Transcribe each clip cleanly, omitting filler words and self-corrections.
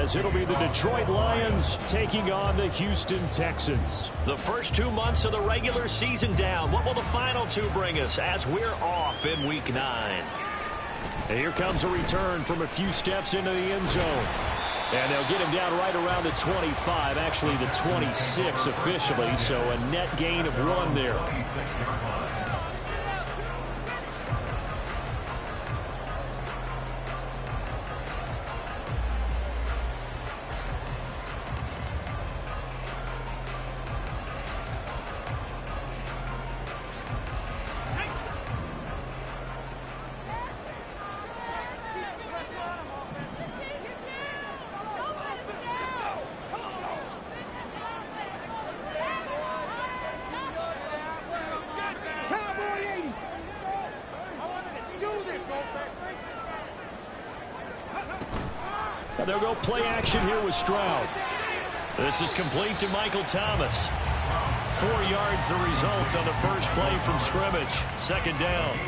as it'll be the Detroit Lions taking on the Houston Texans. The first 2 months of the regular season down. What will the final 2 bring us as we're off in Week 9? And here comes a return from a few steps into the end zone. And they'll get him down right around the 25, actually the 26 officially, so a net gain of 1 there. They'll go play action here with Stroud. This is complete to Michael Thomas. 4 yards the result on the first play from scrimmage. Second down.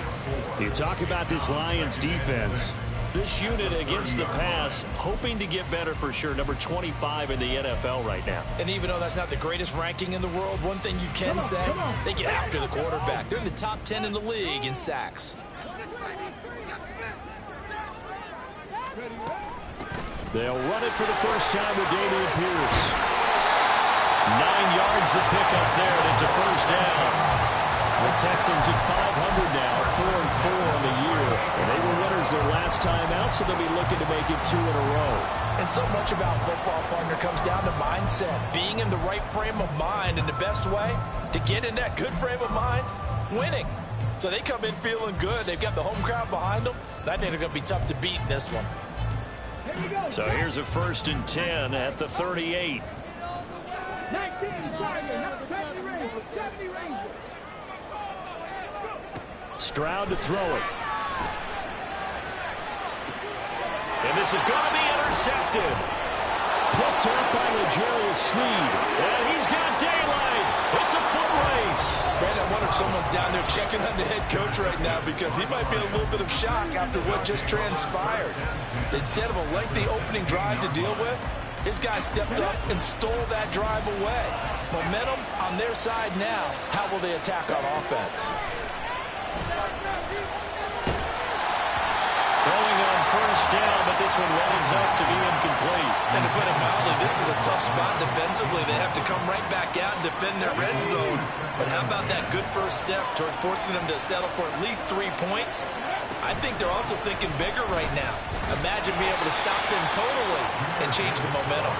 You talk about this Lions defense. This unit against the pass, hoping to get better for sure. Number 25 in the NFL right now. And even though that's not the greatest ranking in the world, one thing you can say, they get after the quarterback. They're in the top 10 in the league in sacks. They'll run it for the first time with Dameon Pierce. 9 yards to pick up there, and it's a first down. The Texans at 500 now, 4-4 on the year. And they were winners their last time out, so they'll be looking to make it 2 in a row. And so much about football, partner, comes down to mindset. Being in the right frame of mind, and the best way to get in that good frame of mind, winning. So they come in feeling good. They've got the home crowd behind them. I think they're going to be tough to beat in this one. So here's a 1st and 10 at the 38. Stroud to throw it. And this is going to be intercepted. Picked up by L'Jarius Sneed. And he's got daylight. It's a foot race. Brandon, I wonder if someone's down there checking on the head coach right now, because he might be in a little bit of shock after what just transpired. Instead of a lengthy opening drive to deal with, his guy stepped up and stole that drive away. Momentum on their side now. How will they attack on offense? Throwing on first down, but this one winds up to be incomplete. And to put it mildly, this is a tough spot defensively. They have to come right back out and defend their red zone. But how about that good first step towards forcing them to settle for at least 3 points? I think they're also thinking bigger right now. Imagine being able to stop them totally and change the momentum.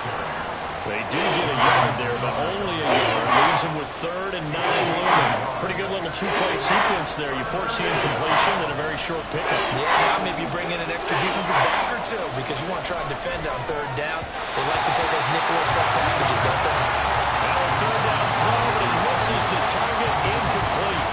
They do get a yard there, but only a yard. Leaves them with 3rd and 9 looming. Pretty good little 2-play sequence there. You force the incompletion and a very short pickup. Yeah, now maybe bring in an extra defensive back or 2 because you want to try and defend on 3rd down. They like to play those nickel or sub packages, don't they? Now a 3rd down throw, but he misses the target. Incomplete.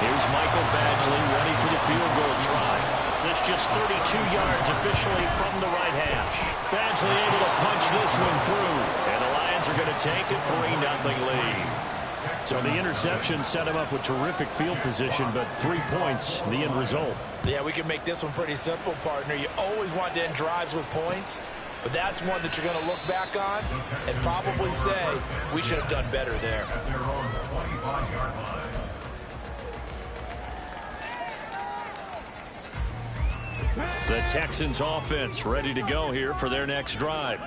Here's Michael Badgley ready for the field goal try. That's just 32 yards officially from the right hash. Badgley able to punch this one through. And the Lions are going to take a 3-0 lead. So the interception set him up with terrific field position, but 3 points, the end result. Yeah, we can make this one pretty simple, partner. You always want to end drives with points, but that's one that you're going to look back on and probably say, we should have done better there. The Texans offense ready to go here for their next drive.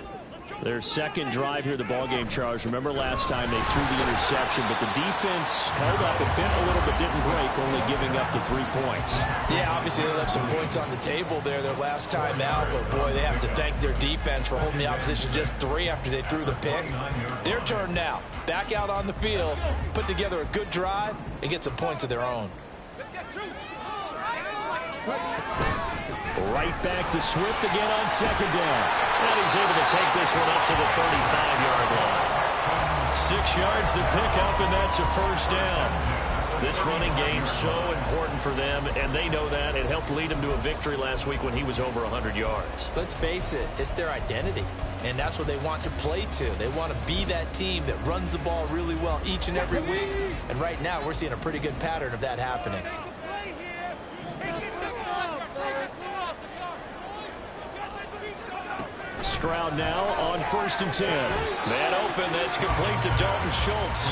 Their second drive here, the ballgame, Charles. Remember last time they threw the interception, but the defense held up and bent a little bit, didn't break, only giving up the 3 points. Yeah, obviously they left some points on the table there their last time out, but boy, they have to thank their defense for holding the opposition just 3 after they threw the pick. Their turn now. Back out on the field, put together a good drive, and get some points of their own. Right back to Swift again on 2nd down. And he's able to take this one up to the 35-yard line. 6 yards to pick up, and that's a first down. This running game's so important for them, and they know that. It helped lead them to a victory last week when he was over 100 yards. Let's face it, it's their identity, and that's what they want to play to. They want to be that team that runs the ball really well each and every week, and right now we're seeing a pretty good pattern of that happening. Stroud now on 1st and 10. Man open, that's complete to Dalton Schultz.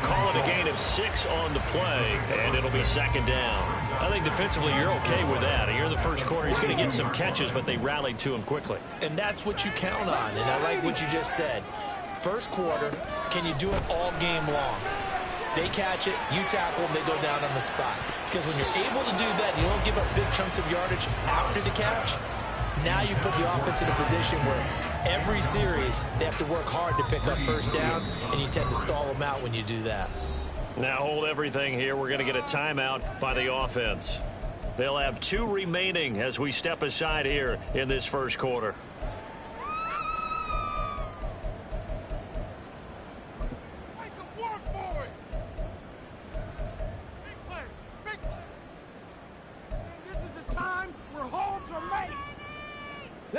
Call it a gain of 6 on the play, and it'll be 2nd down. I think defensively you're okay with that. Here in the first quarter, he's going to get some catches, but they rallied to him quickly. And that's what you count on, and I like what you just said. First quarter, can you do it all game long? They catch it, you tackle them, they go down on the spot. Because when you're able to do that, you don't give up big chunks of yardage after the catch, now you put the offense in a position where every series they have to work hard to pick up first downs, and you tend to stall them out when you do that. Now hold everything here. We're going to get a timeout by the offense. They'll have 2 remaining as we step aside here in this first quarter.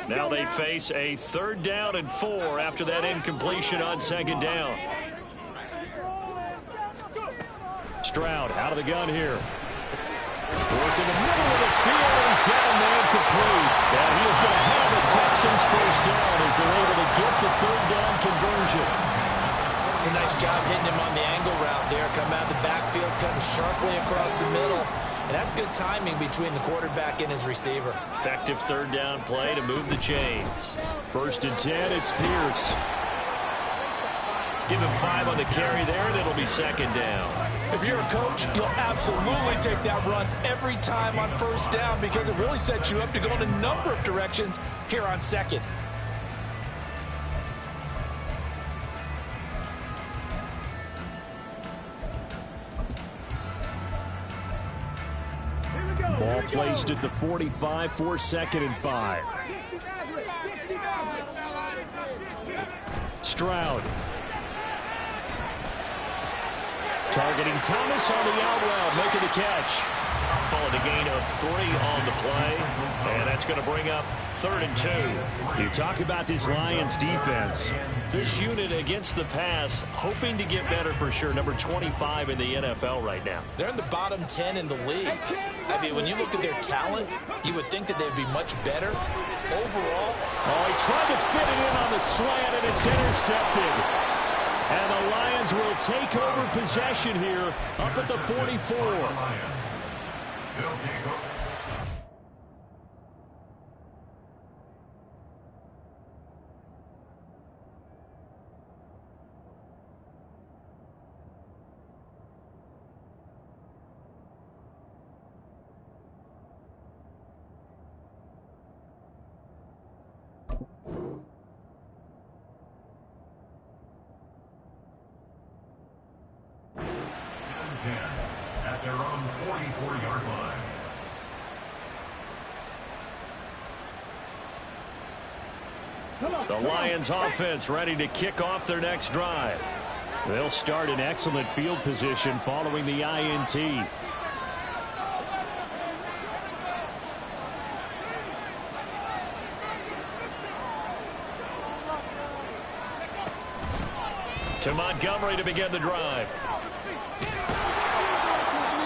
Now they face a 3rd down and 4 after that incompletion on 2nd down. Stroud out of the gun here. Work in the middle of the field, and he's got a man complete. And he is going to have the Texans first down as they're able to get the 3rd down conversion. It's a nice job hitting him on the angle route there. Come out of the backfield, cutting sharply across the middle. And that's good timing between the quarterback and his receiver. Effective 3rd down play to move the chains. 1st and 10, it's Pierce. Give him 5 on the carry there, and it'll be 2nd down. If you're a coach, you'll absolutely take that run every time on 1st down because it really sets you up to go in a number of directions here on 2nd. Ball placed at the 45 for 2nd and 5. Stroud. Targeting Thomas on the out route, making the catch. Ball a gain of 3 on the play, and that's going to bring up 3rd and 2. You talk about this Lions defense. This unit against the pass, hoping to get better for sure. Number 25 in the NFL right now. They're in the bottom 10 in the league. I mean, when you look at their talent, you would think that they'd be much better overall. Oh, he tried to fit it in on the slant, and it's intercepted. And the Lions will take over possession here up at the 44. At their own 44-yard line. The Lions offense ready to kick off their next drive. They'll start in excellent field position following the INT. To Montgomery to begin the drive.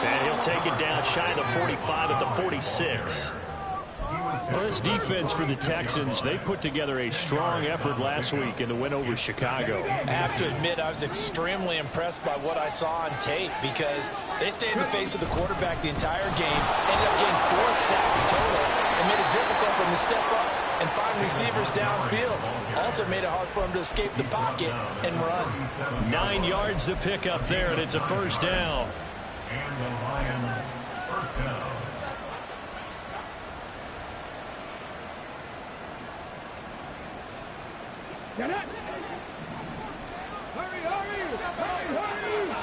And he'll take it down shy of the 45 at the 46. Well, this defense for the Texans, they put together a strong effort last week in the win over Chicago. I have to admit, I was extremely impressed by what I saw on tape because they stayed in the face of the quarterback the entire game, ended up getting 4 sacks total, and made it difficult for him to step up and find receivers downfield. Also made it hard for him to escape the pocket and run. 9 yards to pick up there, and it's a first down. And the Lions first down. Get it! Hurry, hurry! Hurry, hurry!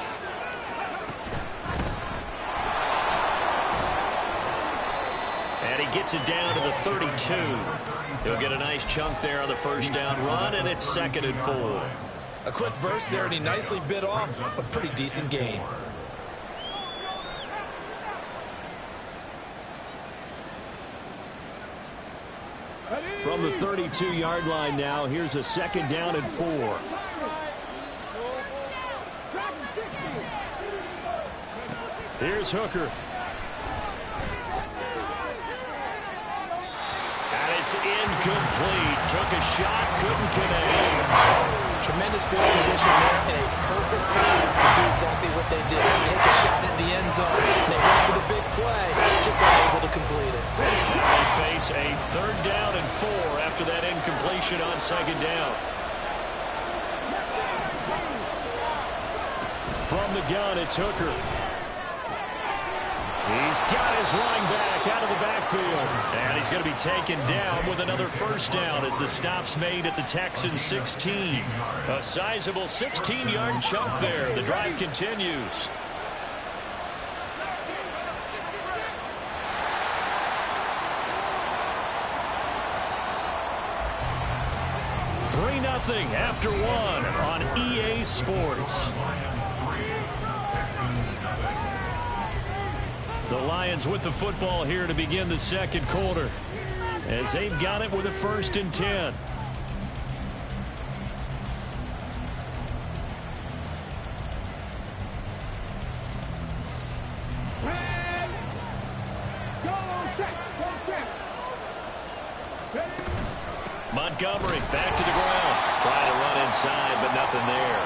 And he gets it down to the 32. He'll get a nice chunk there on the first down run, and it's 2nd and 4. A quick burst there, and he nicely bit off a pretty decent gain. From the 32-yard line now, here's a 2nd down and 4. Here's Hooker. And it's incomplete. Took a shot, couldn't connect. Tremendous field position there and a perfect time to do exactly what they did. Take a shot at the end zone. They went for the big play, just unable to complete it. They face a 3rd down and 4 after that incompletion on 2nd down. From the gun, it's Hooker. He's got his running back out of the backfield. And he's going to be taken down with another 1st down as the stop's made at the Texans 16. A sizable 16-yard chunk there. The drive continues. Nothing after 1 on EA Sports. The Lions with the football here to begin the 2nd quarter as they've got it with a 1st and 10. Montgomery back to the ground. Trying to run inside, but nothing there.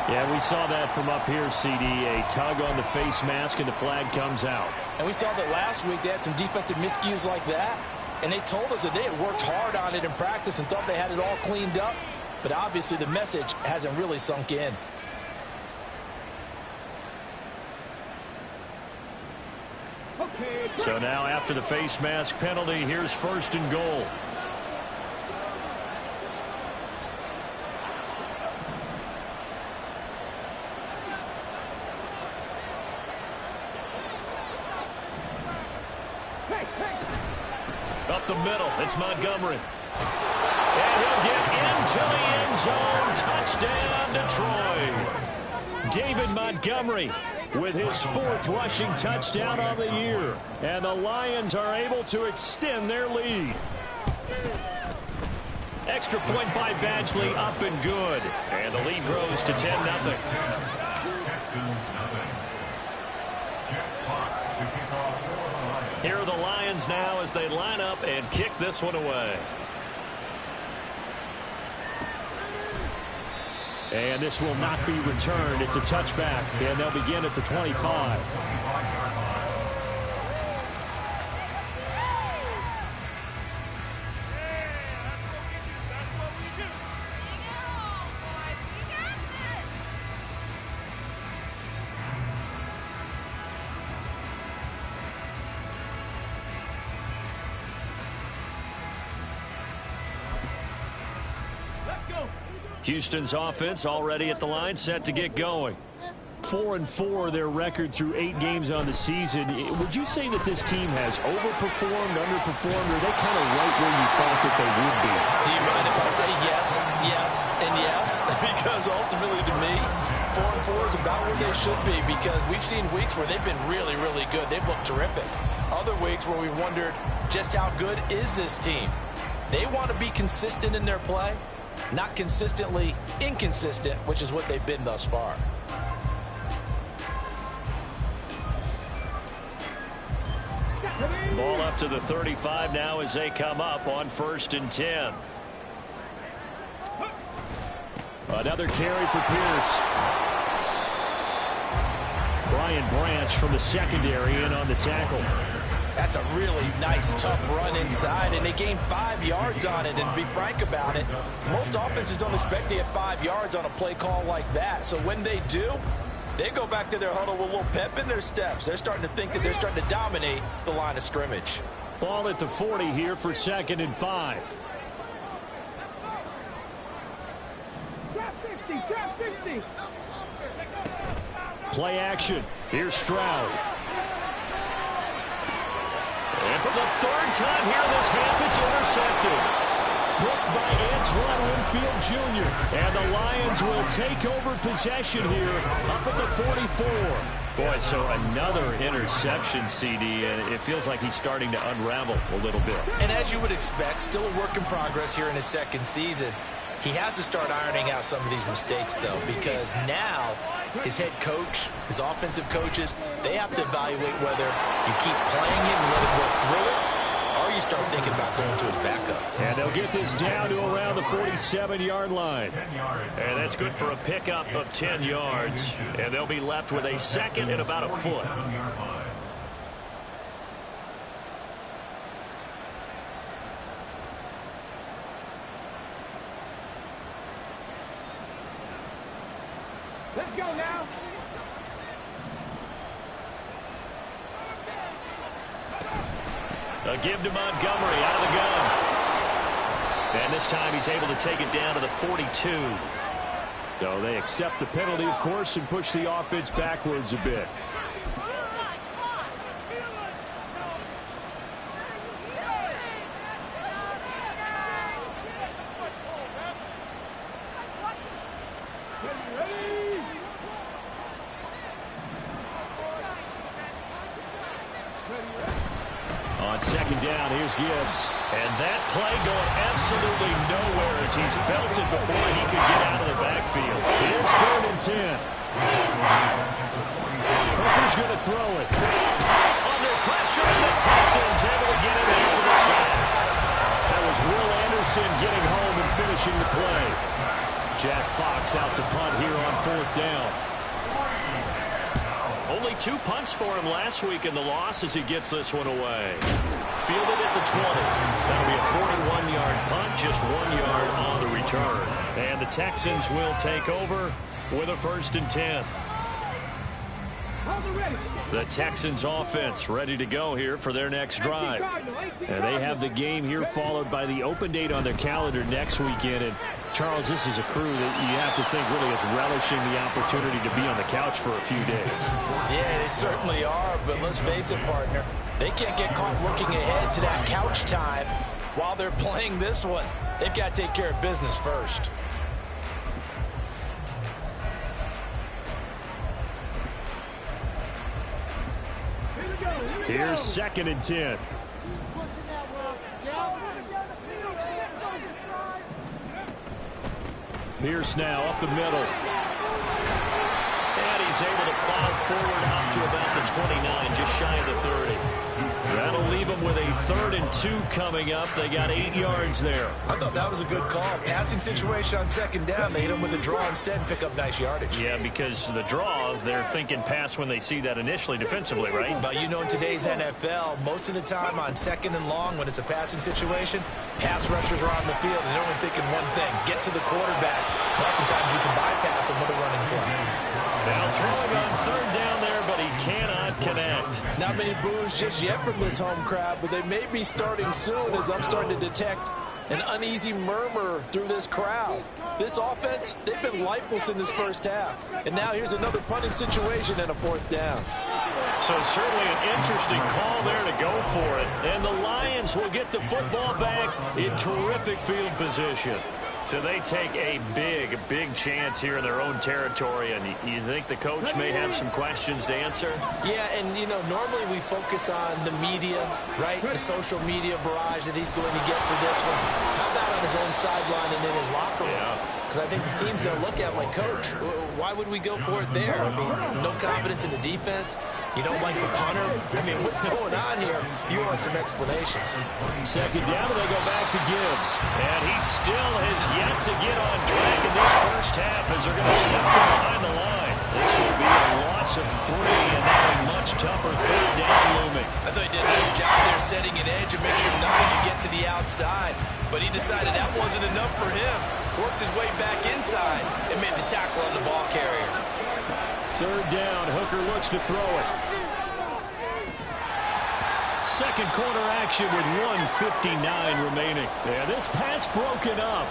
Yeah, we saw that from up here, CD. A tug on the face mask, and the flag comes out. And we saw that last week they had some defensive miscues like that. And they told us that they had worked hard on it in practice and thought they had it all cleaned up. But obviously the message hasn't really sunk in. So now after the face mask penalty, here's 1st and goal. Up the middle, it's Montgomery. And he'll get into the end zone. Touchdown, Detroit. David Montgomery with his 4th rushing touchdown on the year. And the Lions are able to extend their lead. Extra point by Badgley, up and good. And the lead grows to 10-0. Here are the Lions now as they line up and kick this one away. And this will not be returned. It's a touchback, and they'll begin at the 25. Houston's offense already at the line, set to get going. 4-4 their record through 8 games on the season. Would you say that this team has overperformed, underperformed, or are they kind of right where you thought that they would be? Do you mind if I say yes, yes, and yes? Because ultimately to me, 4-4 is about where they should be, because we've seen weeks where they've been really, really good. They've looked terrific. Other weeks where we've wondered just how good is this team? They want to be consistent in their play. Not consistently inconsistent, which is what they've been thus far. Ball up to the 35 now as they come up on 1st and 10. Another carry for Pierce. Brian Branch from the secondary in on the tackle. That's a really nice, tough run inside, and they gained 5 yards on it. And to be frank about it, most offenses don't expect to get 5 yards on a play call like that. So when they do, they go back to their huddle with a little pep in their steps. They're starting to think that they're starting to dominate the line of scrimmage. Ball at the 40 here for 2nd and 5. Drop 50. Play action. Here's Stroud. And for the 3rd time here this half, it's intercepted. Blocked by Antoine Winfield Jr. And the Lions will take over possession here up at the 44. Boy, so another interception, CD, and it feels like he's starting to unravel a little bit. And as you would expect, still a work in progress here in his 2nd season. He has to start ironing out some of these mistakes, though, because now his head coach, his offensive coaches, they have to evaluate whether you keep playing him and let him work through it, or you you start thinking about going to his backup. And they'll get this down to around the 47-yard line. And that's good for a pickup of 10 yards. And they'll be left with a second and about a foot. Let's go now. A give to Montgomery out of the gun. And this time he's able to take it down to the 42. So they accept the penalty, of course, and push the offense backwards a bit. On second down, here's Gibbs. And that play going absolutely nowhere as he's belted before he could get out of the backfield. Here's 3rd and 10. Hooker's going to throw it. Under pressure, and the Texans able to get it there for the sack. That was Will Anderson getting home and finishing the play. Jack Fox out to punt here on 4th down. Only 2 punts for him last week in the loss as he gets this one away. Fielded at the 20. That'll be a 41-yard punt, just 1 yard on the return. And the Texans will take over with a 1st and 10. The Texans offense ready to go here for their next drive. And they have the game here followed by the open date on their calendar next weekend. And Charles, this is a crew that you have to think really is relishing the opportunity to be on the couch for a few days. Yeah, they certainly are, but let's face it, partner. They can't get caught looking ahead to that couch time while they're playing this one. They've got to take care of business first. Here's 2nd and 10. Pierce now up the middle. And he's able to plow forward up to about the 29, just shy of the 30. That'll leave them with a 3rd and 2 coming up. They got 8 yards there. I thought that was a good call. Passing situation on 2nd down. They hit him with a draw instead and pick up nice yardage. Yeah, because the draw, they're thinking pass when they see that initially defensively, right? But you know, in today's NFL, most of the time on 2nd and long, when it's a passing situation, pass rushers are on the field and they're only thinking one thing, get to the quarterback. Oftentimes you can bypass them with a running play. Now throwing on 3rd down there, but he cannot connect. Not many boos just yet from this home crowd, but they may be starting soon as I'm starting to detect an uneasy murmur through this crowd. This offense, they've been lifeless in this first half. And now here's another punting situation and a 4th down. So certainly an interesting call there to go for it. And the Lions will get the football back in terrific field position. So they take a big chance here in their own territory, and you think the coach may have some questions to answer? Yeah, and, you know, normally we focus on the media, right? The social media barrage that he's going to get for this one. How about on his own sideline and in his locker room? Because I think the team's going to look at him like, Coach, why would we go for it there? I mean, no confidence in the defense. You don't like the punter? I mean, what's going on here? You want some explanations. 2nd down, and they go back to Gibbs. And he still has yet to get on track in this first half as they're going to stop him behind the line. This will be a loss of 3, and now a much tougher 3rd down looming. I thought he did a nice job there setting an edge and make sure nothing could get to the outside. But he decided that wasn't enough for him. Worked his way back inside and made the tackle on the ball carrier. 3rd down, Hooker looks to throw it. Second quarter action with 1:59 remaining. And this pass broken up.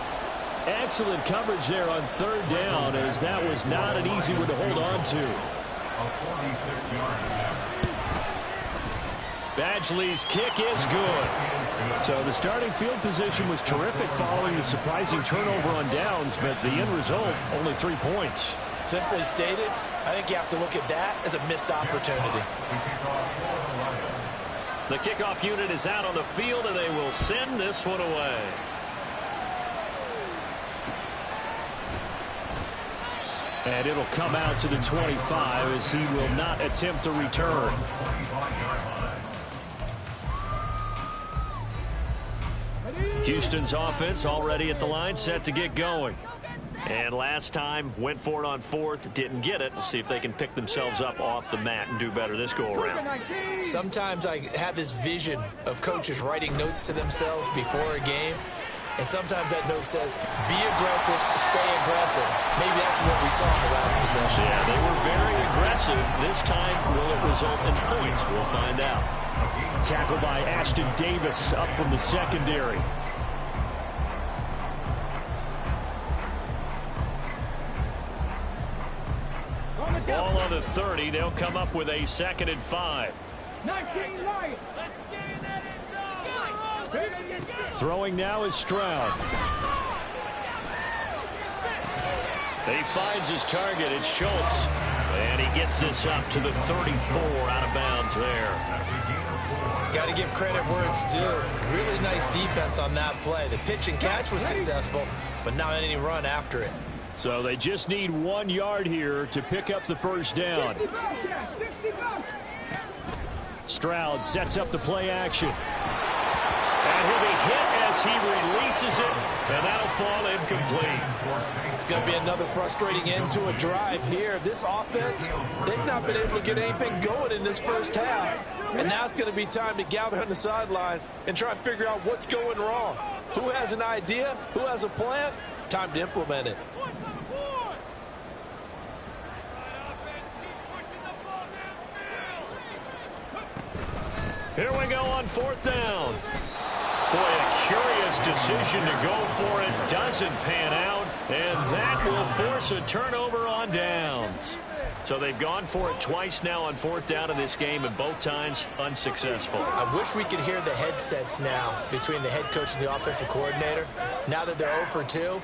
Excellent coverage there on 3rd down, as that was not an easy one to hold on to. Badgley's kick is good. So the starting field position was terrific following the surprising turnover on downs, but the end result, only 3 points. Simply stated, I think you have to look at that as a missed opportunity. The kickoff unit is out on the field, and they will send this one away. And it'll come out to the 25 as he will not attempt to return. Houston's offense already at the line, set to get going. And last time, went for it on fourth, didn't get it. We'll see if they can pick themselves up off the mat and do better this go-around. Sometimes I have this vision of coaches writing notes to themselves before a game. And sometimes that note says, be aggressive, stay aggressive. Maybe that's what we saw in the last possession. Yeah, they were very aggressive. This time, will it result in points? We'll find out. Tackled by Ashton Davis up from the secondary. Ball on the 30. They'll come up with a 2nd and 5. 19 Lions. Throwing now is Stroud. He finds his target. It's Schultz. And he gets this up to the 34, out of bounds there. Got to give credit where it's due. Really nice defense on that play. The pitch and catch was successful, but not any run after it. So they just need 1 yard here to pick up the first down. Stroud sets up the play action. And he'll be hit as he releases it, and that'll fall incomplete. It's going to be another frustrating end to a drive here. This offense, they've not been able to get anything going in this first half. And now it's going to be time to gather on the sidelines and try and figure out what's going wrong. Who has an idea? Who has a plan? Time to implement it. Here we go on 4th down. Boy, a curious decision to go for it. Doesn't pan out, and that will force a turnover on downs. So they've gone for it twice now on 4th down in this game, and both times unsuccessful. I wish we could hear the headsets now between the head coach and the offensive coordinator. Now that they're 0 for 2,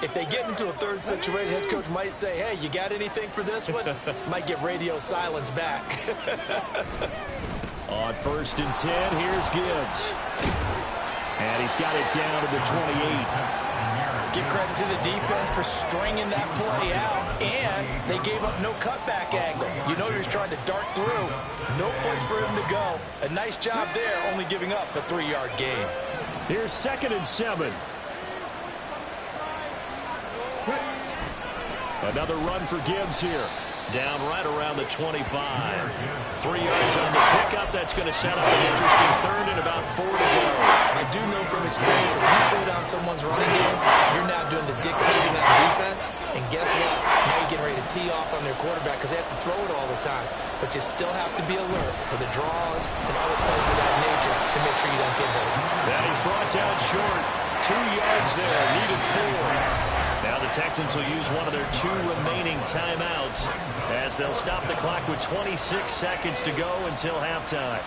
if they get into a third situation, head coach might say, hey, you got anything for this one? Might get radio silence back. On 1st and 10, here's Gibbs. And he's got it down to the 28. Give credit to the defense for stringing that play out, and they gave up no cutback angle. You know he's trying to dart through. No place for him to go. A nice job there, only giving up a 3-yard gain. Here's 2nd and 7. Another run for Gibbs here. Down right around the 25. 3 yards on the pickup. That's going to set up an interesting 3rd and about 4 to go. I do know from experience that when you slow down someone's running game, you're now doing the dictating on defense. And guess what? Now you're getting ready to tee off on their quarterback because they have to throw it all the time. But you still have to be alert for the draws and other plays of that nature to make sure you don't get hurt. That is brought down short. 2 yards there. Needed 4. Now the Texans will use one of their 2 remaining timeouts as they'll stop the clock with 26 seconds to go until halftime.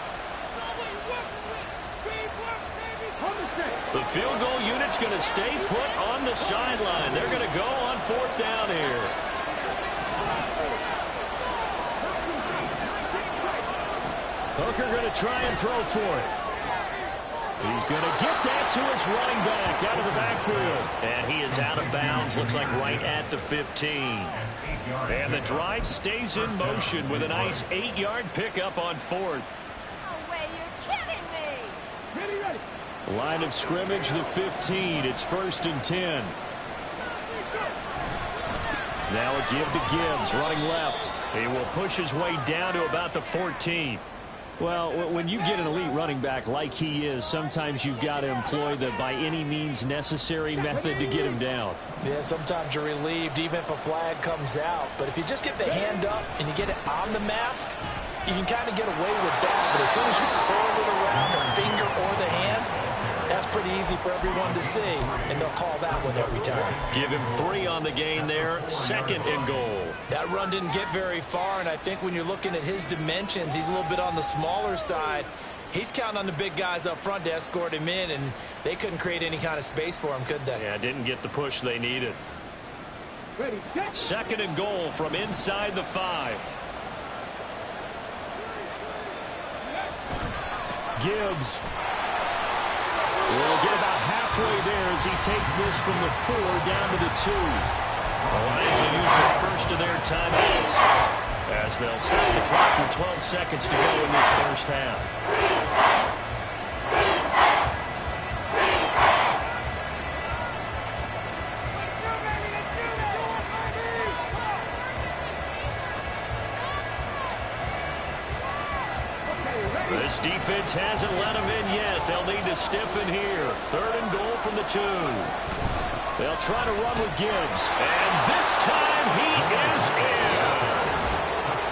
The field goal unit's going to stay put on the sideline. They're going to go on 4th down here. Hooker going to try and throw for it. He's going to get that to his running back out of the backfield. And he is out of bounds, looks like right at the 15. And the drive stays in motion with a nice 8-yard pickup on 4th. No way, you're kidding me. Ready. Line of scrimmage, the 15. It's 1st and 10. Now a give to Gibbs, running left. He will push his way down to about the 14. Well, when you get an elite running back like he is, sometimes you've got to employ the by any means necessary method to get him down. Yeah, sometimes you're relieved even if a flag comes out. But if you just get the hand up and you get it on the mask, you can kind of get away with that. But as soon as you curl it around the finger or the hand, that's pretty easy for everyone to see, and they'll call that one every time. Give him 3 on the gain there, 2nd and goal. That run didn't get very far, and I think when you're looking at his dimensions, he's a little bit on the smaller side. He's counting on the big guys up front to escort him in, and they couldn't create any kind of space for him, could they? Yeah, didn't get the push they needed. 2nd and goal from inside the 5. Gibbs will get about halfway there as he takes this from the 4 down to the 2. The Lions will use the first of their timeouts as they'll stop the clock with 12 seconds to go in this first half. This defense hasn't let them in yet. They'll need to stiffen here. 3rd and goal from the 2. They'll try to run with Gibbs. And this time he is in.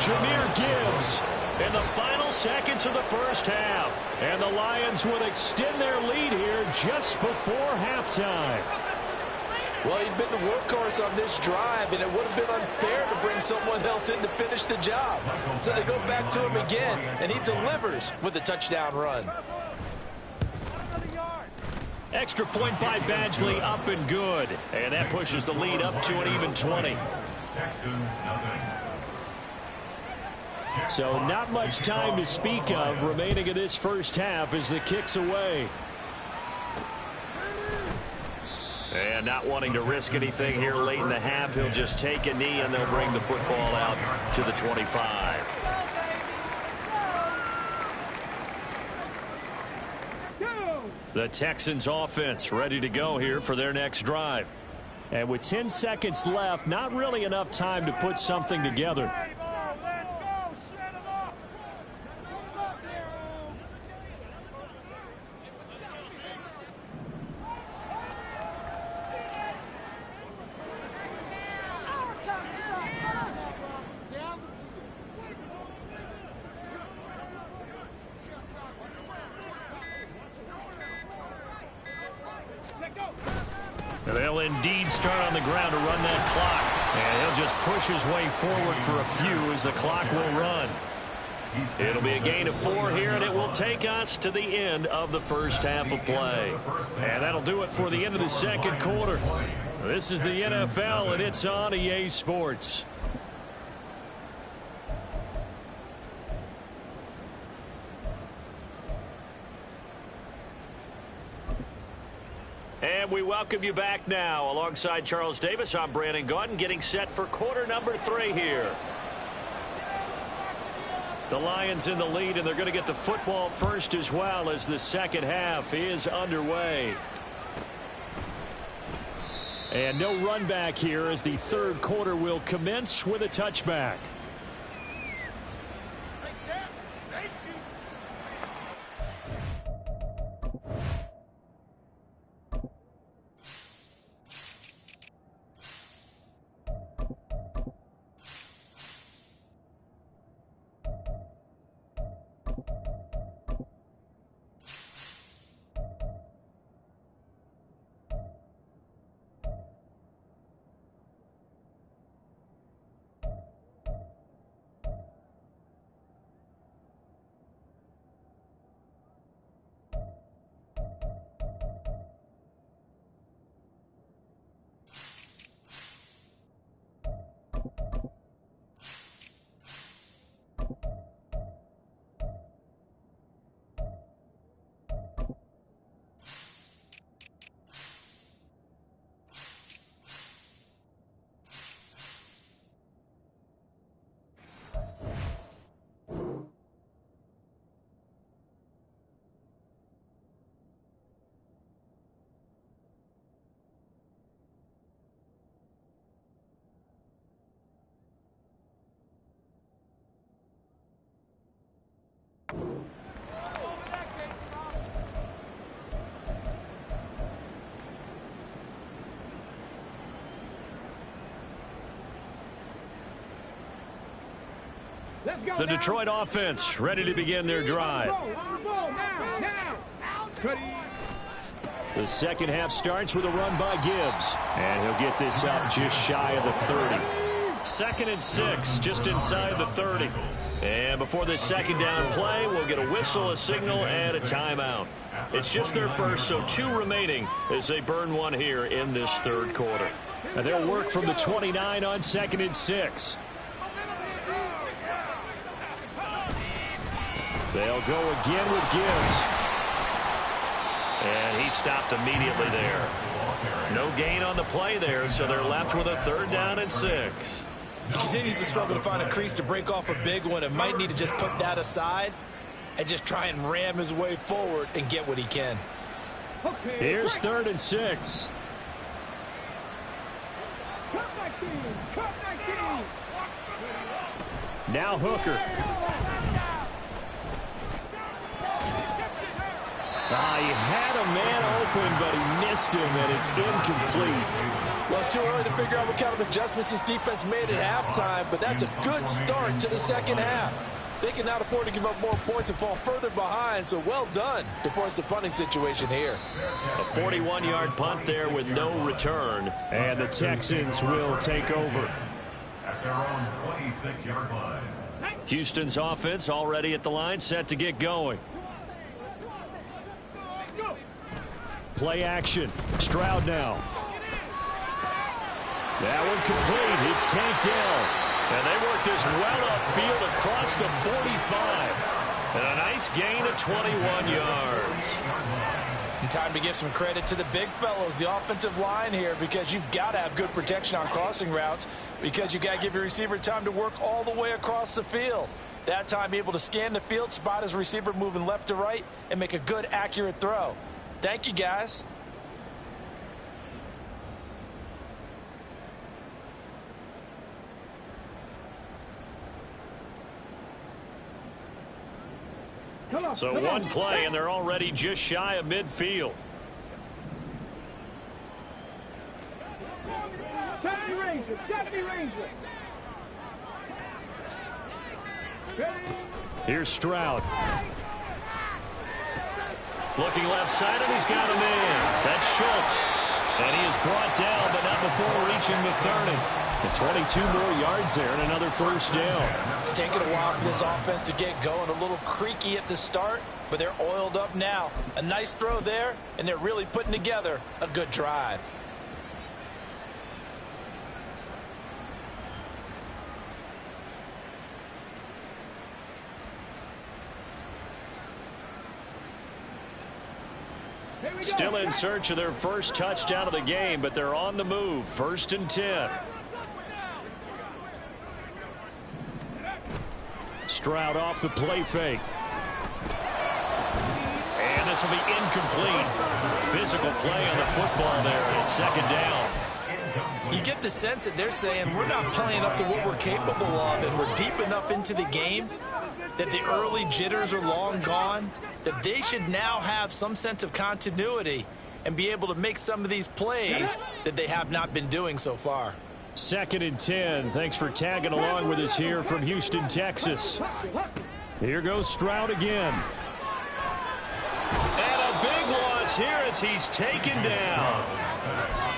Jahmyr Gibbs in the final seconds of the first half. And the Lions would extend their lead here just before halftime. Well, he'd been the workhorse on this drive, and it would have been unfair to bring someone else in to finish the job. So they go back to him again, and he delivers with a touchdown run. Extra point by Badgley, up and good. And that pushes the lead up to an even 20. Texans nothing. So not much time to speak of remaining in this first half as the kick's away. And not wanting to risk anything here late in the half, he'll just take a knee and they'll bring the football out to the 25. The Texans offense ready to go here for their next drive. And with 10 seconds left, not really enough time to put something together. They'll indeed start on the ground to run that clock. And he'll just push his way forward for a few as the clock will run. It'll be a gain of 4 here, and it will take us to the end of the first half of play. And that'll do it for the end of the second quarter. This is the NFL, and it's on EA Sports. And we welcome you back now. Alongside Charles Davis, I'm Brandon Gaudin, getting set for quarter number 3 here. The Lions in the lead, and they're going to get the football first as well as the second half is underway. And no run back here as the third quarter will commence with a touchback. The Detroit offense ready to begin their drive. The second half starts with a run by Gibbs. And he'll get this up just shy of the 30. 2nd and 6, just inside the 30. And before this second down play, we'll get a whistle, a signal, and a timeout. It's just their first, so 2 remaining as they burn one here in this third quarter. And they'll work from the 29 on 2nd and 6. They'll go again with Gibbs. And he stopped immediately there. No gain on the play there, so they're left with a 3rd down and 6. He continues to struggle to find a crease to break off a big one and might need to just put that aside and just try and ram his way forward and get what he can. Here's 3rd and 6. Now Hooker. He had a man open, but he missed him, and it's incomplete. Well, it's too early to figure out what kind of adjustments this defense made at halftime, but that's a good start to the second half. They can now afford to give up more points and fall further behind, so well done to force the punting situation here. A 41-yard punt there with no return, and the Texans will take over. At their own 26-yard line. Houston's offense already at the line, set to get going. Play action. Stroud now. That one complete. It's tanked down. And they work this well upfield across the 45. And a nice gain of 21 yards. And time to give some credit to the big fellows, the offensive line here, because you've got to have good protection on crossing routes, because you've got to give your receiver time to work all the way across the field. That time able to scan the field, spot his receiver moving left to right, and make a good, accurate throw. Thank you, guys. So one play, and they're already just shy of midfield. Deputy Ranger. Here's Stroud. Looking left side, and he's got a man. That's Schultz. And he is brought down, but not before reaching the 30. And 22 more yards there and another first down. It's taken a while for this offense to get going. A little creaky at the start, but they're oiled up now. A nice throw there, and they're really putting together a good drive. Still in search of their first touchdown of the game, but they're on the move. 1st and 10. Stroud off the play fake. And this will be incomplete. Physical play on the football there, and it's 2nd down. You get the sense that they're saying we're not playing up to what we're capable of, and we're deep enough into the game that the early jitters are long gone, that they should now have some sense of continuity and be able to make some of these plays that they have not been doing so far. 2nd and 10. Thanks for tagging along with us here from Houston, Texas. Here goes Stroud again. And a big loss here as he's taken down.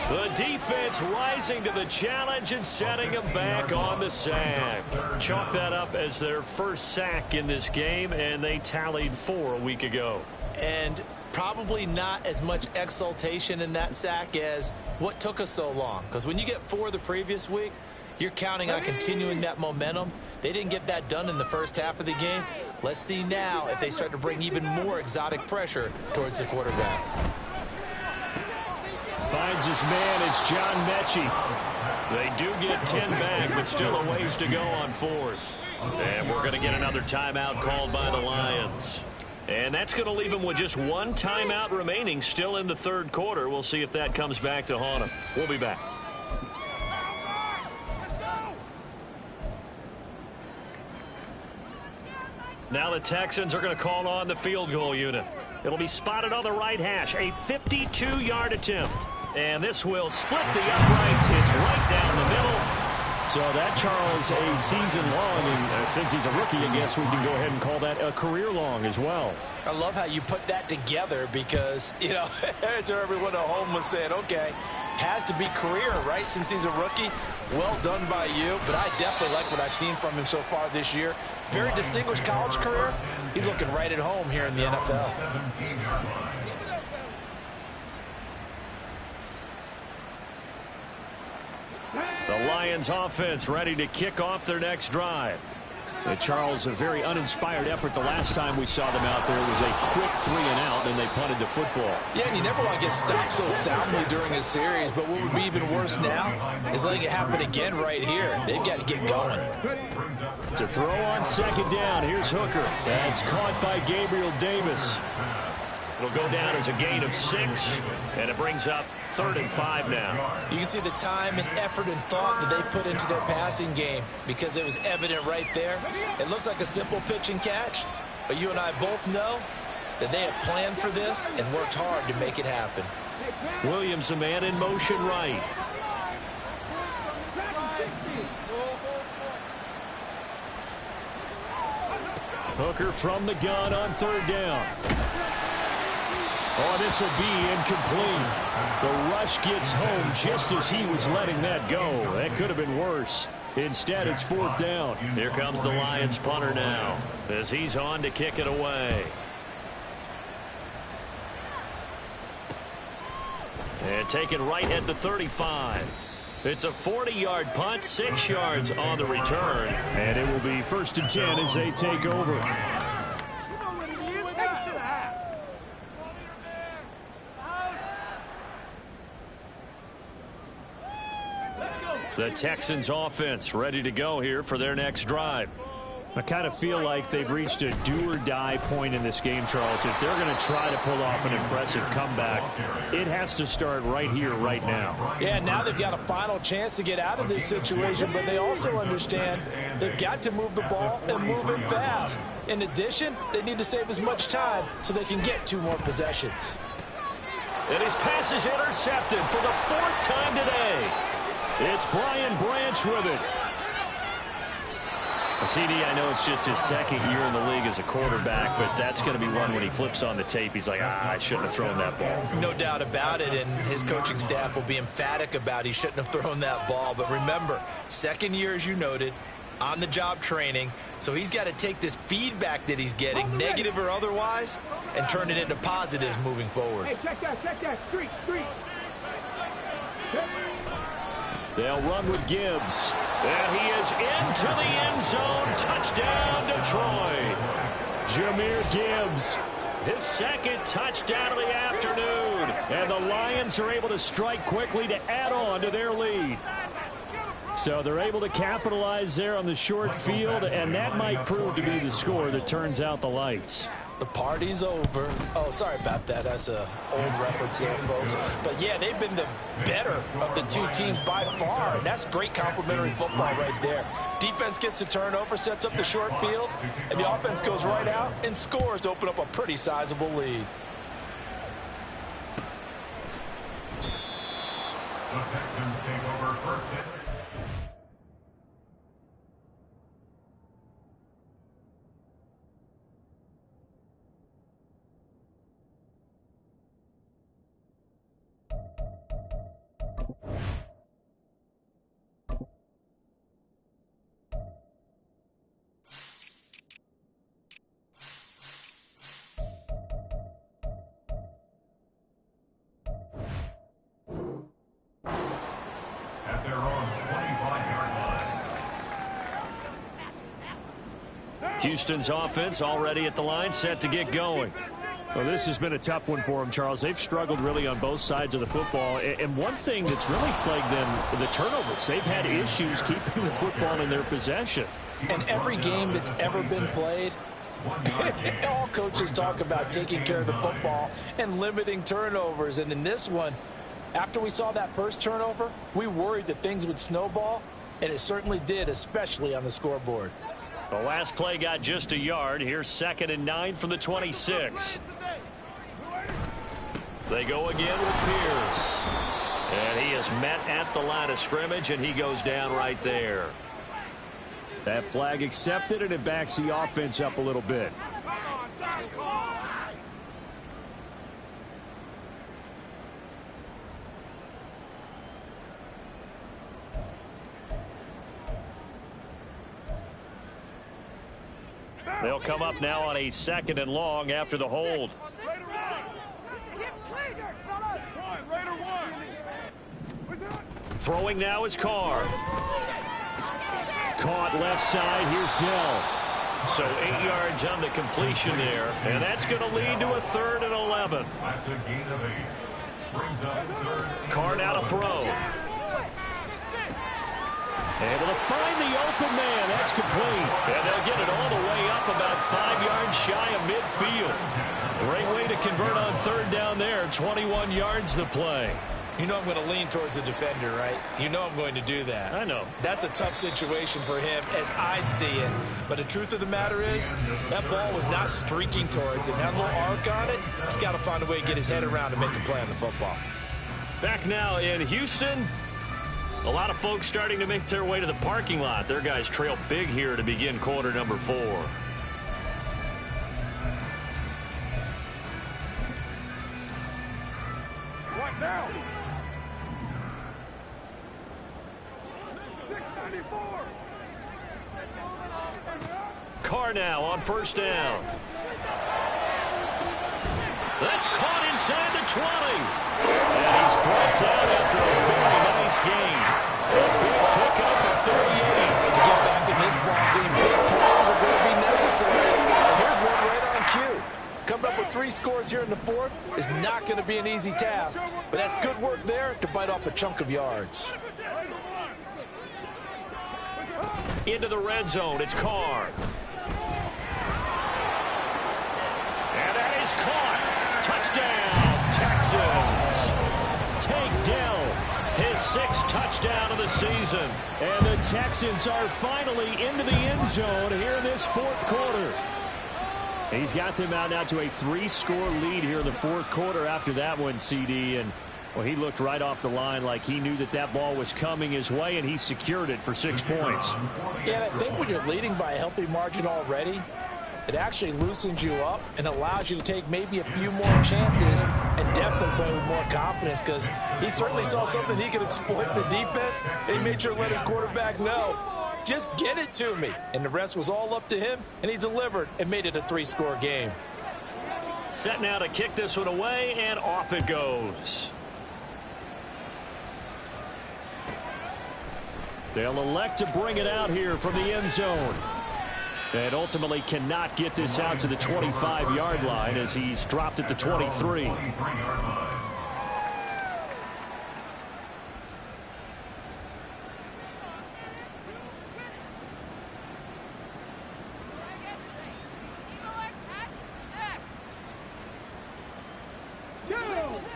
The defense rising to the challenge and setting him back on the sack. Chalk that up as their first sack in this game, and they tallied 4 a week ago. And probably not as much exultation in that sack as what took us so long. Because when you get 4 the previous week, you're counting on continuing that momentum. They didn't get that done in the first half of the game. Let's see now if they start to bring even more exotic pressure towards the quarterback. Finds his man. It's John Mechie. They do get 10 back, but still a ways to go on 4th. And we're going to get another timeout called by the Lions. And that's going to leave them with just 1 timeout remaining still in the 3rd quarter. We'll see if that comes back to haunt them. We'll be back. Now the Texans are going to call on the field goal unit. It'll be spotted on the right hash. A 52-yard attempt. And this will split the uprights. It's right down the middle. So that, Charles, a season long, and since he's a rookie, I guess we can go ahead and call that a career long as well. I love how you put that together because, you know, as everyone at home was saying, okay, has to be career, right, since he's a rookie. Well done by you, but I definitely like what I've seen from him so far this year. Very distinguished college career. He's looking right at home here in the NFL. The Lions offense ready to kick off their next drive. And Charles, a very uninspired effort the last time we saw them out there. It was a quick 3 and out, and they punted the football. Yeah, and you never want to get stopped so soundly during a series, but what would be even worse now is letting it happen again right here. They've got to get going. To throw on 2nd down, here's Hooker. That's caught by Gabriel Davis. It'll go down as a gain of 6, and it brings up 3rd and 5 now. You can see the time and effort and thought that they put into their passing game because it was evident right there. It looks like a simple pitch and catch, but you and I both know that they have planned for this and worked hard to make it happen. Williams, a man in motion right. Hooker from the gun on third down. Oh, this will be incomplete. The rush gets home just as he was letting that go. That could have been worse. Instead, it's fourth down. Here comes the Lions punter now as he's on to kick it away. And taken right at the 35. It's a 40-yard punt, 6 yards on the return. And it will be 1st and 10 as they take over. The Texans offense ready to go here for their next drive. I kind of feel like they've reached a do-or-die point in this game, Charles. If they're going to try to pull off an impressive comeback, it has to start right here, right now. Yeah, now they've got a final chance to get out of this situation, but they also understand they've got to move the ball and move it fast. In addition, they need to save as much time so they can get 2 more possessions. And his pass is intercepted for the 4th time today. It's Brian Branch with it. CD, I know it's just his 2nd year in the league as a quarterback, but that's going to be one when he flips on the tape. He's like, I shouldn't have thrown that ball. No doubt about it, and his coaching staff will be emphatic about he shouldn't have thrown that ball. But remember, 2nd year, as you noted, on-the-job training, so he's got to take this feedback that he's getting, negative or otherwise, and turn it into positives moving forward. Hey, check that. Street. They'll run with Gibbs. And he is into the end zone. Touchdown, Detroit. Jahmyr Gibbs, his 2nd touchdown of the afternoon. And the Lions are able to strike quickly to add on to their lead. So they're able to capitalize there on the short field, and that might prove to be the score that turns out the lights. The party's over. Oh, sorry about that. That's an old reference there, folks. But, yeah, they've been the better of the 2 teams by far, and that's great complimentary football right there. Defense gets the turnover, sets up the short field, and the offense goes right out and scores to open up a pretty sizable lead. The Texans take over 1st and at their own 25-yard line. Houston's offense already at the line, set to get going. Well, this has been a tough one for them, Charles. They've struggled really on both sides of the football. And one thing that's really plagued them, the turnovers. They've had issues keeping the football in their possession. In every game that's ever been played, all coaches talk about taking care of the football and limiting turnovers. And in this one, after we saw that first turnover, we worried that things would snowball, and it certainly did, especially on the scoreboard. The last play got just a yard. Here's 2nd and 9 from the 26. They go again with Pierce. And he is met at the line of scrimmage, and he goes down right there. That flag accepted, and it backs the offense up a little bit. They'll come up now on a 2nd and long after the hold. Throwing now is Carr. Caught left side. Here's Dell. So 8 yards on the completion there. And that's going to lead to a 3rd and 11. That's a gain of 8. Brings up 3rd. Carr now to throw. Able to find the open man. That's complete. And they'll get it all the way up about 5 yards shy of midfield. Great way to convert on 3rd down there. 21 yards the play. You know I'm going to lean towards the defender, right? You know I'm going to do that. I know. That's a tough situation for him as I see it. But the truth of the matter is, that ball was not streaking towards him. Had a little arc on it. He's got to find a way to get his head around and make a play on the football. Back now in Houston. A lot of folks starting to make their way to the parking lot. Their guys trail big here to begin quarter number 4. What now? 694. Carr now on first down. That's caught inside the 20. And he's brought down after a very nice gain. A big pickup of 38. To get back in this ball game, big plays are going to be necessary. And here's one right on cue. Coming up with 3 scores here in the 4th is not going to be an easy task, but that's good work there to bite off a chunk of yards. Into the red zone, it's Carr. And that is caught. Touchdown, Texans. Tank Dell, his 6th touchdown of the season. And the Texans are finally into the end zone here in this 4th quarter. He's got them out now to a 3-score lead here in the 4th quarter after that one, CD. And, well, he looked right off the line like he knew that that ball was coming his way, and he secured it for 6 points. Yeah, I think when you're leading by a healthy margin already, it actually loosens you up and allows you to take maybe a few more chances and definitely play with more confidence, because he certainly saw something he could exploit in the defense, and he made sure to let his quarterback know, just get it to me. And the rest was all up to him, and he delivered and made it a 3-score game. Set now to kick this one away, and off it goes. They'll elect to bring it out here from the end zone. And ultimately cannot get this out to the 25-yard line as he's dropped at the 23.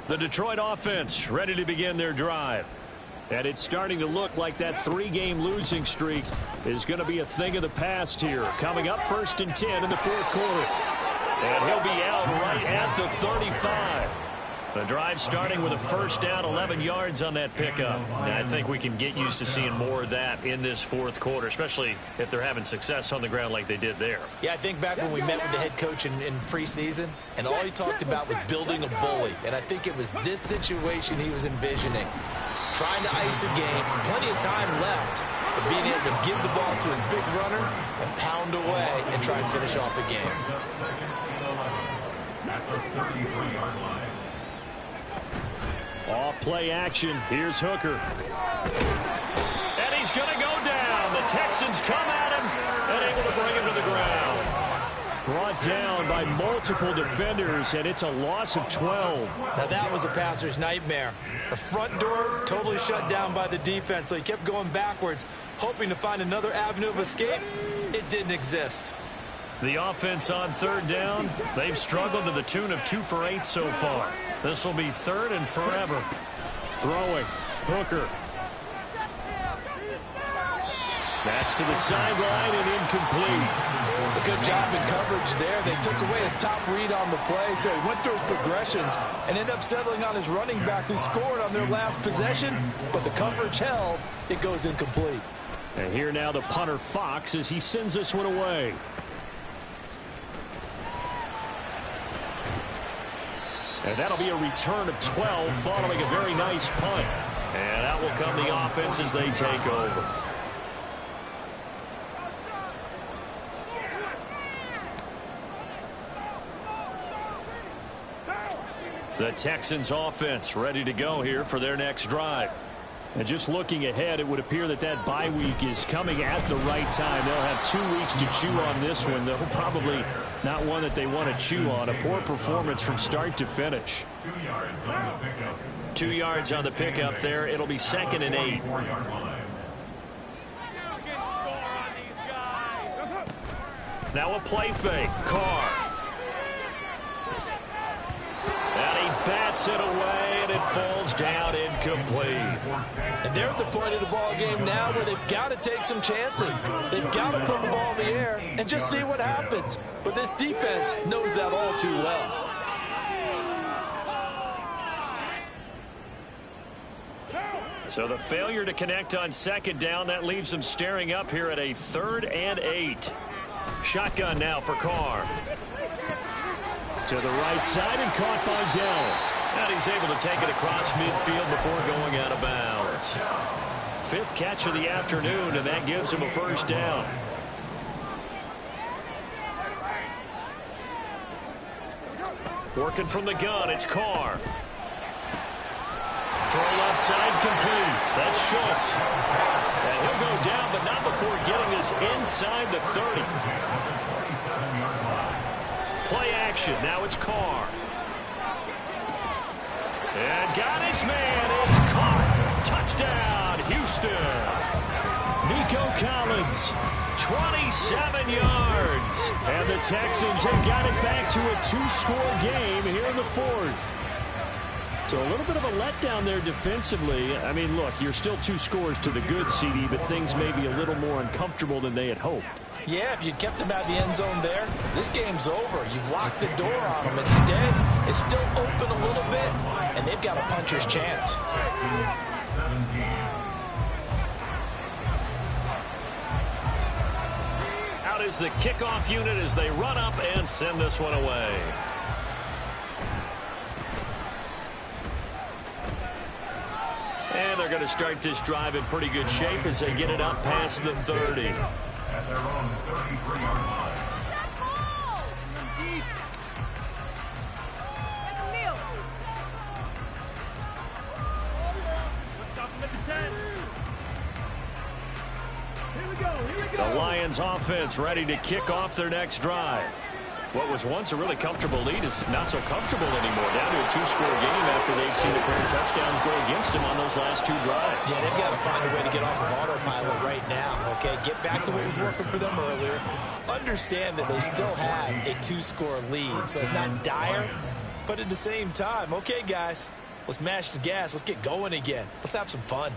The Detroit offense ready to begin their drive. And it's starting to look like that 3-game losing streak is going to be a thing of the past here. Coming up 1st and 10 in the 4th quarter. And he'll be out right at the 35. The drive starting with a first down, 11 yards on that pickup. And I think we can get used to seeing more of that in this 4th quarter, especially if they're having success on the ground like they did there. Yeah, I think back when we met with the head coach in preseason, and all he talked about was building a bully. And I think it was this situation he was envisioning. Trying to ice a game, plenty of time left, but being able to give the ball to his big runner and pound away and try and finish off a game. At the 33-yard line. Off play action. Here's Hooker. And he's going to go down. The Texans come at him and able to bring him to the ground. Brought down by multiple defenders, and it's a loss of 12. Now that was a passer's nightmare. The front door totally shut down by the defense, so he kept going backwards, hoping to find another avenue of escape. It didn't exist. The offense on 3rd down, they've struggled to the tune of 2 for 8 so far. This will be 3rd and forever. Throwing, Hooker. That's to the sideline and incomplete. A good job in coverage there. They took away his top read on the play, so he went through his progressions and ended up settling on his running back who scored on their last possession, but the coverage held. It goes incomplete. And here now the punter Fox as he sends this one away. And that'll be a return of 12 following a very nice punt. And out will come the offense as they take over. The Texans offense ready to go here for their next drive. And just looking ahead, it would appear that that bye week is coming at the right time. They'll have 2 weeks to chew on this one, though probably not one that they want to chew on. A poor performance from start to finish. 2 yards on the pickup. 2 yards on the pickup there. It'll be 2nd and 8. 4-yard line. Now a play fake. Carr. And he bats Hits it away, and it falls down incomplete. And they're at the point of the ball game now where they've got to take some chances. They've got to put the ball in the air and just see what happens. But this defense knows that all too well. So the failure to connect on second down, that leaves them staring up here at a 3rd and 8. Shotgun now for Carr. To the right side and caught by Dell. And he's able to take it across midfield before going out of bounds. 5th catch of the afternoon, and that gives him a first down. Working from the gun, it's Carr. Throw left side complete. That's Schultz. And he'll go down, but not before getting this inside the 30. Play action. Now it's Carr. And got his man. It's caught. Touchdown, Houston. Nico Collins, 27 yards. And the Texans have got it back to a 2-score game here in the 4th. So a little bit of a letdown there defensively. I mean, look, you're still 2 scores to the good, CD, but things may be a little more uncomfortable than they had hoped. Yeah, if you'd kept them out of the end zone there, this game's over. You've locked the door on them. Instead, it's still open a little bit, and they've got a puncher's chance. Out is the kickoff unit as they run up and send this one away. And they're going to start this drive in pretty good shape as they get it up past the 30. At their own 33-yard line. The Lions offense ready to kick off their next drive. What was once a really comfortable lead is not so comfortable anymore. Down to a 2-score game after they've seen a pair of touchdowns go against them on those last 2 drives. Yeah, they've got to find a way to get off of autopilot right now, okay? Get back to what was working for them earlier. Understand that they still have a 2-score lead, so it's not dire, but at the same time, okay, guys, let's mash the gas. Let's get going again. Let's have some fun.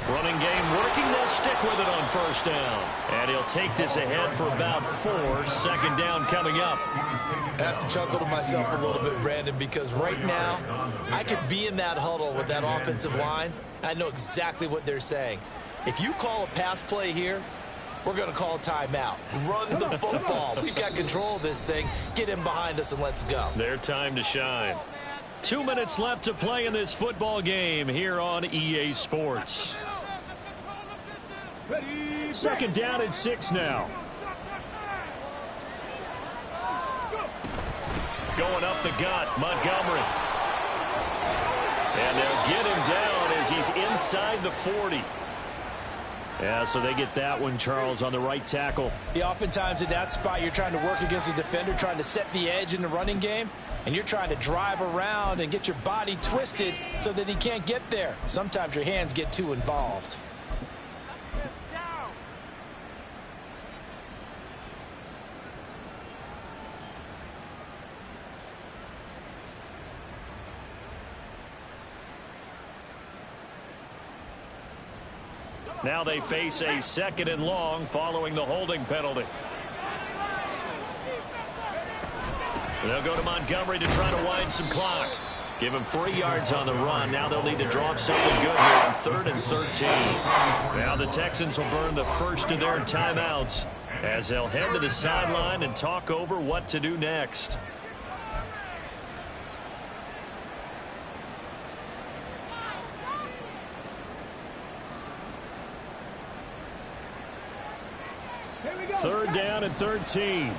Running game working. They'll stick with it on first down. And he'll take this ahead for about 4. Second down coming up. I have to chuckle to myself a little bit, Brandon, because right now I could be in that huddle with that offensive line. I know exactly what they're saying. If you call a pass play here, we're going to call a timeout. Run the football. We've got control of this thing. Get him behind us and let's go. Their time to shine. 2 minutes left to play in this football game here on EA Sports. Second down and 6 now. Going up the gut, Montgomery. And they'll get him down as he's inside the 40. Yeah, so they get that one, Charles, on the right tackle. Yeah, oftentimes at that spot, you're trying to work against a defender, trying to set the edge in the running game, and you're trying to drive around and get your body twisted so that he can't get there. Sometimes your hands get too involved. Now they face a 2nd and long following the holding penalty. They'll go to Montgomery to try to wind some clock. Give him 3 yards on the run. Now they'll need to draw up something good here on 3rd and 13. Now the Texans will burn the first of their timeouts as they'll head to the sideline and talk over what to do next. Third down and 13.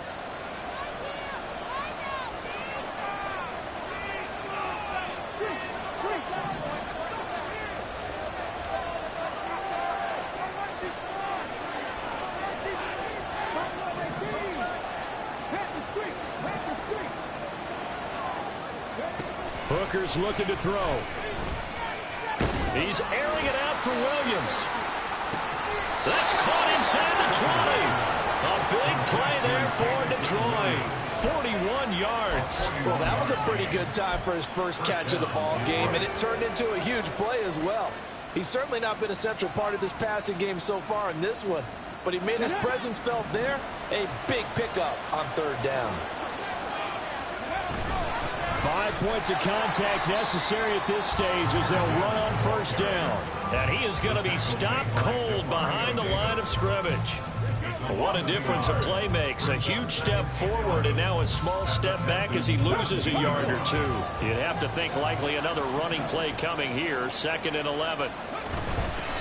Hooker's looking to throw. He's airing it out for Williams. That's caught inside the 20. A big play there for Detroit. 41 yards. Well, that was a pretty good time for his first catch of the ball game, and it turned into a huge play as well. He's certainly not been a central part of this passing game so far in this one, but he made his presence felt there. A big pickup on third down. 5 points of contact necessary at this stage as they'll run on first down. And he is going to be stopped cold behind the line of scrimmage. What a difference a play makes. A huge step forward and now a small step back as he loses a yard or two. You'd have to think likely another running play coming here. 2nd and 11.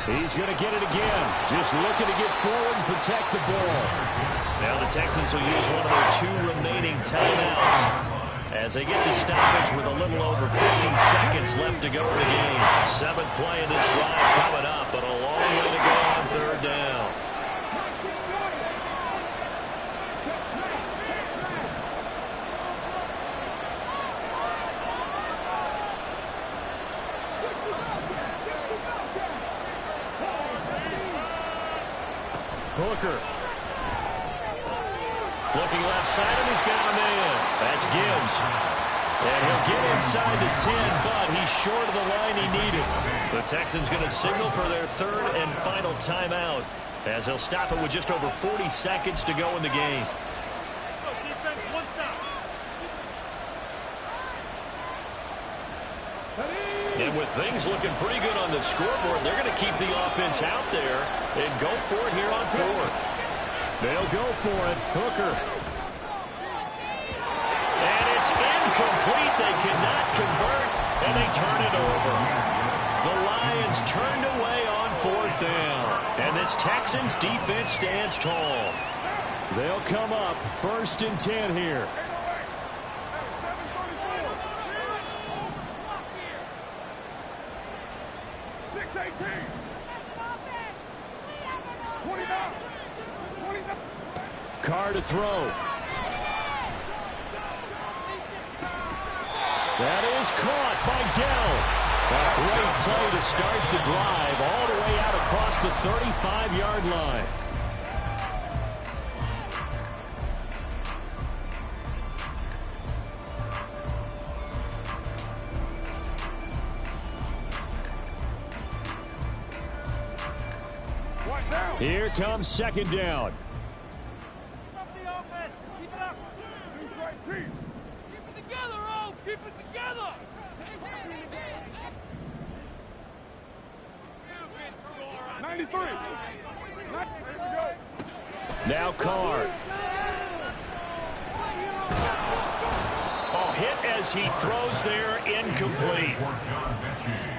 He's going to get it again. Just looking to get forward and protect the ball. Now the Texans will use one of their 2 remaining timeouts as they get the stoppage with a little over 50 seconds left to go in the game. 7th play in this drive coming up, but a long way to go on third down. Hooker. Looking left side, and he's got a man. That's Gibbs. And he'll get inside the 10, but he's short of the line he needed. The Texans going to signal for their 3rd and final timeout as they'll stop it with just over 40 seconds to go in the game. And with things looking pretty good on the scoreboard, they're going to keep the offense out there and go for it here on 4th. They'll go for it. Hooker. And it's incomplete. They cannot convert, and they turn it over. The Lions turned away on 4th down. And this Texans defense stands tall. They'll come up 1st and 10 here. Carr to throw. That is caught by Dell. A great play to start the drive all the way out across the 35-yard line. Here comes 2nd down. Now Carr. Oh, hit as he throws there, incomplete.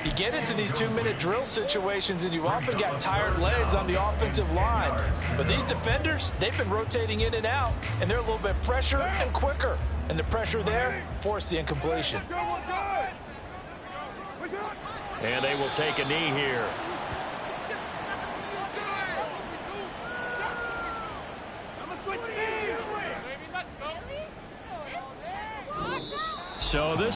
You get into these 2-minute drill situations, and you often got tired legs on the offensive line. But these defenders, they've been rotating in and out, and they're a little bit fresher and quicker. And the pressure there forced the incompletion. And they will take a knee here. So this